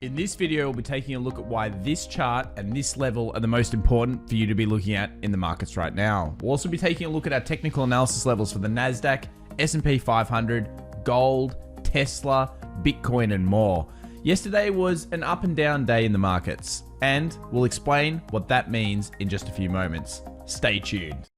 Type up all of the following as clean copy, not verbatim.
In this video, we'll be taking a look at why this chart and this level are the most important for you to be looking at in the markets right now. We'll also be taking a look at our technical analysis levels for the Nasdaq, SP500, gold, Tesla, Bitcoin, and more. Yesterday was an up and down day in the markets, and we'll explain what that means in just a few moments. Stay tuned.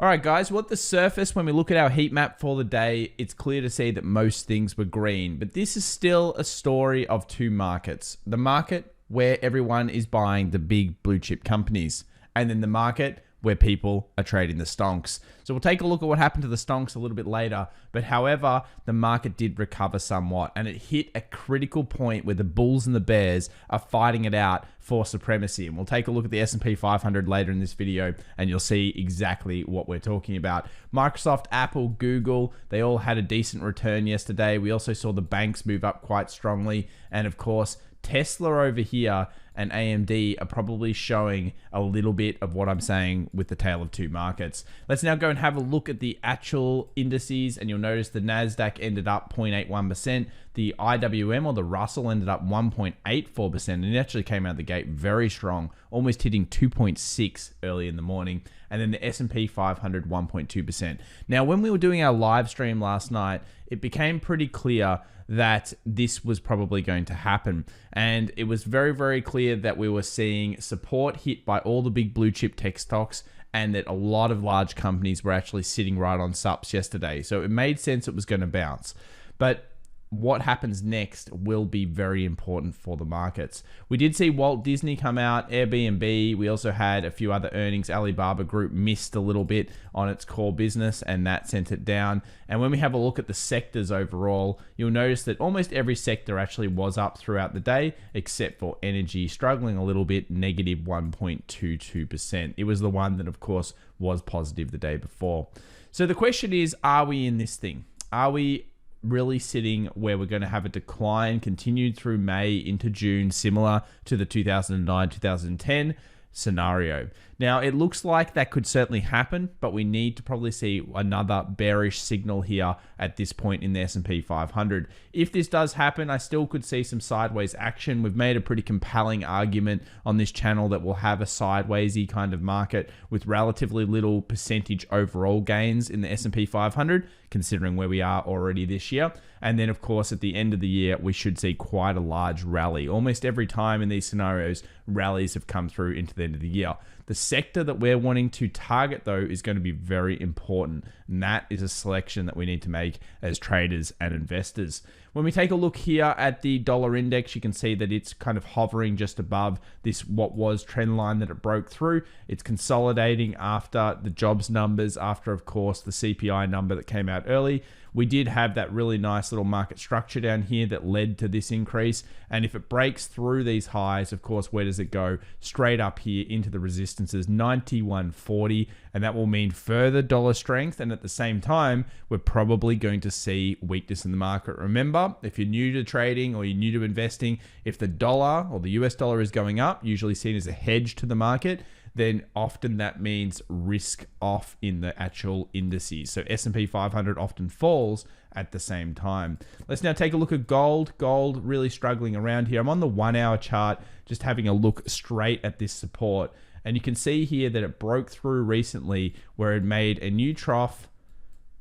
All right, guys, well, at the surface, when we look at our heat map for the day, it's clear to see that most things were green, but this is still a story of two markets. The market where everyone is buying the big blue chip companies, and then the market where people are trading the stonks. So we'll take a look at what happened to the stonks a little bit later, but however, the market did recover somewhat, and it hit a critical point where the bulls and the bears are fighting it out for supremacy. And we'll take a look at the S&P 500 later in this video, and you'll see exactly what we're talking about. Microsoft, Apple, Google, they all had a decent return yesterday. We also saw the banks move up quite strongly, and of course, Tesla over here and AMD are probably showing a little bit of what I'm saying with the tale of two markets. Let's now go and have a look at the actual indices, and you'll notice the Nasdaq ended up 0.81%. The IWM or the Russell ended up 1.84%, and it actually came out the gate very strong, almost hitting 2.6 early in the morning. And then the S&P 500 1.2%. Now, when we were doing our live stream last night, it became pretty clear that this was probably going to happen. And it was very, very clear that we were seeing support hit by all the big blue chip tech stocks, and that a lot of large companies were actually sitting right on SUPs yesterday. So it made sense it was going to bounce. But what happens next will be very important for the markets. We did see Walt Disney come out, Airbnb. We also had a few other earnings. Alibaba Group missed a little bit on its core business, and that sent it down. And when we have a look at the sectors overall, you'll notice that almost every sector actually was up throughout the day, except for energy, struggling a little bit, negative 1.22%. It was the one that, of course, was positive the day before. So the question is, are we in this thing? Are we really sitting where we're going to have a decline continued through May into June, similar to the 2009-2010 scenario? Now, it looks like that could certainly happen, but we need to probably see another bearish signal here at this point in the S&P 500. If this does happen, I still could see some sideways action. We've made a pretty compelling argument on this channel that we'll have a sidewaysy kind of market with relatively little percentage overall gains in the S&P 500, considering where we are already this year. And then, of course, at the end of the year, we should see quite a large rally. Almost every time in these scenarios, rallies have come through into the end of the year. The sector that we're wanting to target, though, is going to be very important, and that is a selection that we need to make as traders and investors. When we take a look here at the dollar index, you can see that it's kind of hovering just above this what was trend line that it broke through. It's consolidating after the jobs numbers, after, of course, the CPI number that came out early. We did have that really nice little market structure down here that led to this increase. And if it breaks through these highs, of course, where does it go? Straight up here into the resistances, 91.40. And that will mean further dollar strength. And at the same time, we're probably going to see weakness in the market. Remember, if you're new to trading or you're new to investing, if the dollar or the US dollar is going up, usually seen as a hedge to the market, then often that means risk off in the actual indices. So S&P 500 often falls at the same time. Let's now take a look at gold. Gold really struggling around here. I'm on the 1 hour chart, just having a look straight at this support. And you can see here that it broke through recently where it made a new trough,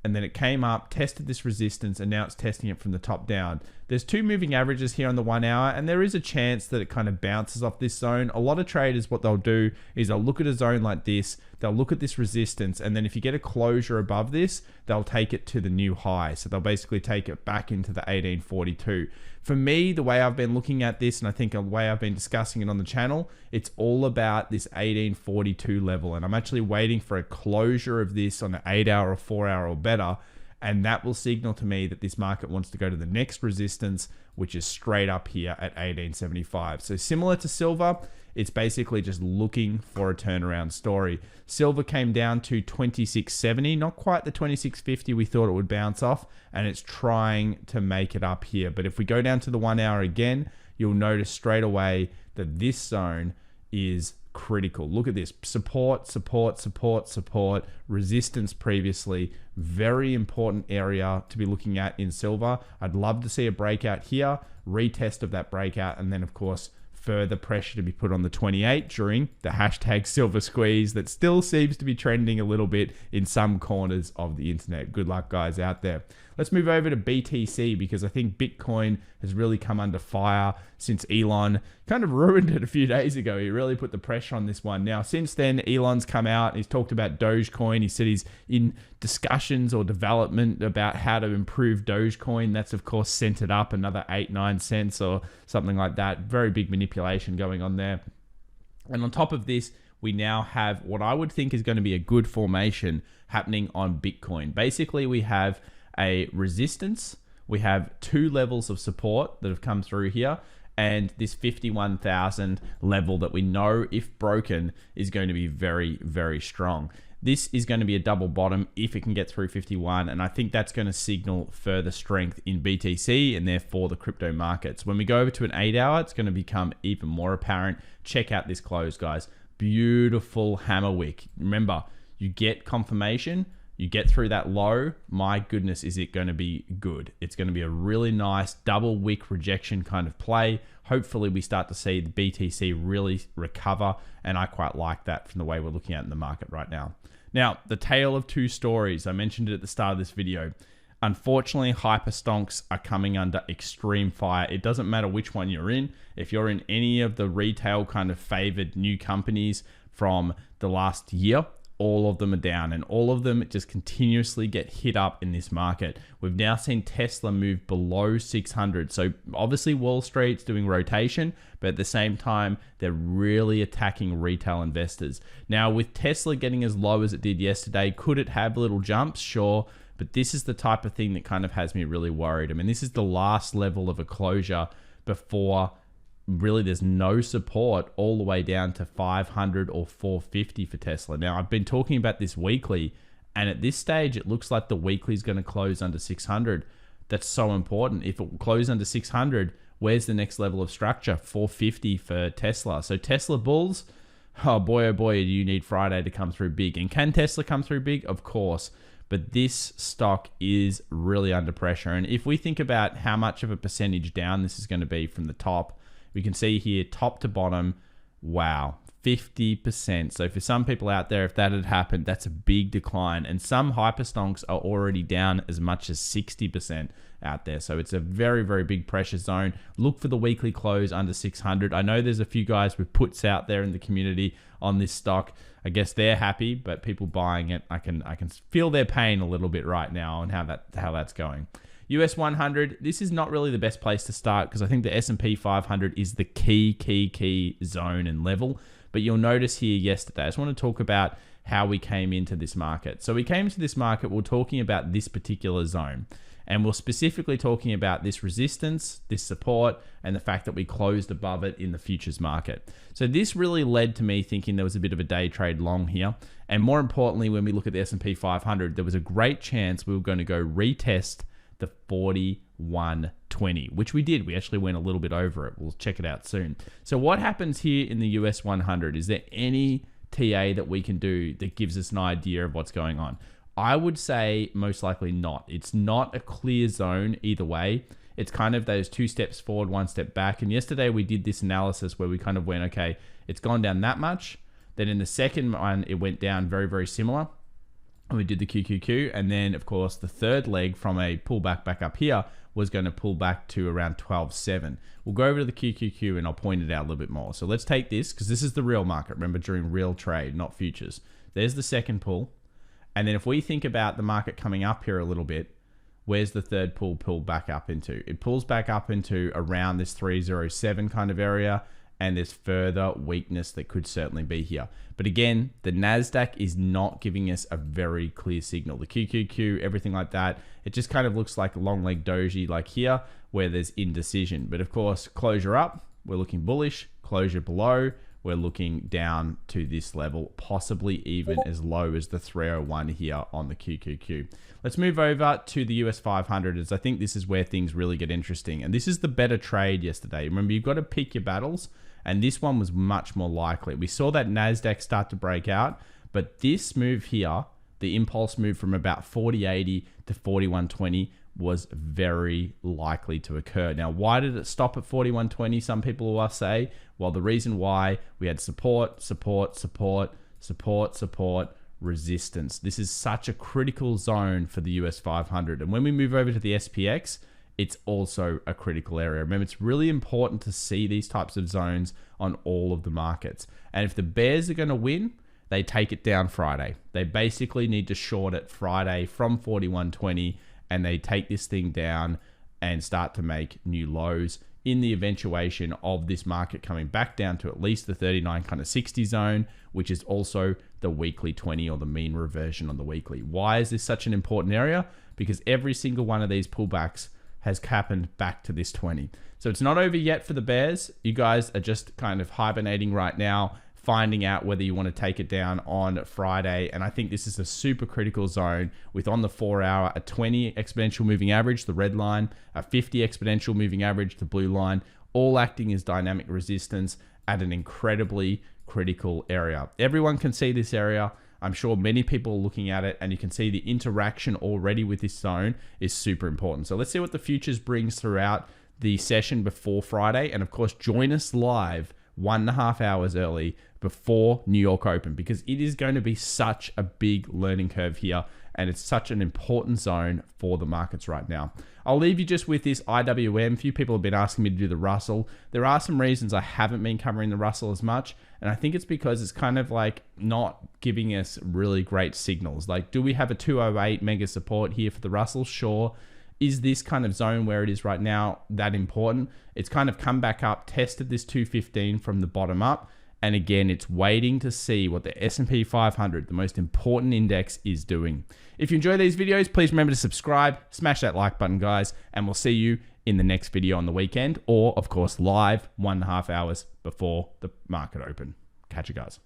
and then it came up, tested this resistance, and now it's testing it from the top down. There's two moving averages here on the 1 hour, and there is a chance that it kind of bounces off this zone. A lot of traders, what they'll do is they'll look at a zone like this, they'll look at this resistance, and then if you get a closure above this, they'll take it to the new high. So they'll basically take it back into the 1842. For me, the way I've been looking at this, and I think the way I've been discussing it on the channel, it's all about this 1842 level. And I'm actually waiting for a closure of this on an 8 hour or 4 hour or better. And that will signal to me that this market wants to go to the next resistance, which is straight up here at 1875. So similar to silver, it's basically just looking for a turnaround story. Silver came down to 2670, not quite the 2650 we thought it would bounce off, and it's trying to make it up here. But if we go down to the 1 hour again, you'll notice straight away that this zone is critical. Look at this. Support, support, support, support, resistance previously. Very important area to be looking at in silver. I'd love to see a breakout here, retest of that breakout, and then of course, further pressure to be put on the 28 during the hashtag silver squeeze that still seems to be trending a little bit in some corners of the internet. Good luck, guys, out there. Let's move over to BTC because I think Bitcoin has really come under fire since Elon kind of ruined it a few days ago. He really put the pressure on this one. Now, since then, Elon's come out. He's talked about Dogecoin. He said he's in discussions or development about how to improve Dogecoin. That's, of course, sent it up another 8-9 cents or something like that. Very big manipulation going on there. And on top of this, we now have what I would think is going to be a good formation happening on Bitcoin. Basically, we have a resistance, we have 2 levels of support that have come through here, and this 51,000 level that we know, if broken, is going to be very, very strong. This is going to be a double bottom if it can get through 51, and I think that's going to signal further strength in BTC and therefore the crypto markets. When we go over to an 8-hour, it's going to become even more apparent. Check out this close, guys. Beautiful hammer wick. Remember, you get confirmation, you get through that low, my goodness, is it going to be good. It's going to be a really nice double wick rejection kind of play. Hopefully we start to see the BTC really recover, and I quite like that from the way we're looking at in the market right now. Now, the tale of 2 stories. I mentioned it at the start of this video. Unfortunately, hyper stonks are coming under extreme fire. It doesn't matter which one you're in. If you're in any of the retail kind of favored new companies from the last year, all of them are down, and all of them just continuously get hit up in this market. We've now seen Tesla move below 600. So obviously Wall Street's doing rotation, but at the same time, they're really attacking retail investors. Now, with Tesla getting as low as it did yesterday, could it have little jumps? Sure. But this is the type of thing that kind of has me really worried. I mean, this is the last level of a closure before really there's no support all the way down to 500 or 450 for Tesla. Now, I've been talking about this weekly, and at this stage, it looks like the weekly is going to close under 600. That's so important. If it closes under 600, where's the next level of structure? 450 for Tesla. So Tesla bulls, oh boy, do you need Friday to come through big. And can Tesla come through big? Of course. But this stock is really under pressure. And if we think about how much of a percentage down this is going to be from the top, we can see here top to bottom, wow, 50%. So for some people out there, if that had happened, that's a big decline. And some hyper stonks are already down as much as 60% out there. So it's a very, very big pressure zone. Look for the weekly close under 600. I know there's a few guys with puts out there in the community on this stock. I guess they're happy, but people buying it, I can feel their pain a little bit right now on how that's going. US 100, this is not really the best place to start because I think the SP 500 is the key zone and level. But you'll notice here yesterday, I just want to talk about how we came into this market. So we came into this market, we're talking about this particular zone. And we're specifically talking about this resistance, this support, and the fact that we closed above it in the futures market. So this really led to me thinking there was a bit of a day trade long here. And more importantly, when we look at the S&P 500, there was a great chance we were going to go retest the 4120, which we did. We actually went a little bit over it. We'll check it out soon. So what happens here in the US 100? Is there any TA that we can do that gives us an idea of what's going on? I would say most likely not. It's not a clear zone either way. It's kind of those 2 steps forward, 1 step back. And yesterday we did this analysis where we kind of went, okay, it's gone down that much. Then in the second one, it went down very, very similar. And we did the QQQ. And then, of course, the third leg from a pullback back up here was going to pull back to around 12.7. We'll go over to the QQQ and I'll point it out a little bit more. So let's take this because this is the real market. Remember, during real trade, not futures. There's the second pull. And then if we think about the market coming up here a little bit, where's the third pull back up into? It pulls back up into around this 307 kind of area, and there's further weakness that could certainly be here. But again, the Nasdaq is not giving us a very clear signal. The QQQ, everything like that, it just kind of looks like a long leg doji like here, where there's indecision. But of course, closure up, we're looking bullish. Closure below, we're looking down to this level, possibly even as low as the 301 here on the QQQ. Let's move over to the US 500, as I think this is where things really get interesting. And this is the better trade yesterday. Remember, you've got to pick your battles. And this one was much more likely. We saw that Nasdaq start to break out, but this move here, the impulse move from about 40.80 to 41.20 was very likely to occur. Now, why did it stop at 41.20? Some people will say, well, the reason why we had support, resistance. This is such a critical zone for the US 500. And when we move over to the SPX, it's also a critical area. Remember, it's really important to see these types of zones on all of the markets. And if the bears are going to win, they take it down Friday. They basically need to short it Friday from 41.20, and they take this thing down and start to make new lows in the eventuation of this market coming back down to at least the 39 kind of 60 zone, which is also the weekly 20 or the mean reversion on the weekly. Why is this such an important area? Because every single one of these pullbacks has happened back to this 20. So it's not over yet for the bears. You guys are just kind of hibernating right now, finding out whether you want to take it down on Friday. And I think this is a super critical zone with, on the 4 hour, a 20 exponential moving average, the red line, a 50 exponential moving average, the blue line, all acting as dynamic resistance at an incredibly critical area. Everyone can see this area. I'm sure many people are looking at it, and you can see the interaction already with this zone is super important. So let's see what the futures brings throughout the session before Friday. And of course, join us live 1.5 hours early before New York Open, because it is going to be such a big learning curve here, and it's such an important zone for the markets right now. I'll leave you just with this IWM. A few people have been asking me to do the Russell. There are some reasons I haven't been covering the Russell as much, and I think it's because it's kind of like not giving us really great signals. Like, do we have a 208 mega support here for the Russell? Sure. Is this kind of zone where it is right now that important? It's kind of come back up, tested this 215 from the bottom up, and again, it's waiting to see what the S&P 500, the most important index, is doing. If you enjoy these videos, please remember to subscribe, smash that like button, guys, and we'll see you in the next video on the weekend, or of course live 1.5 hours before the market open. Catch you guys.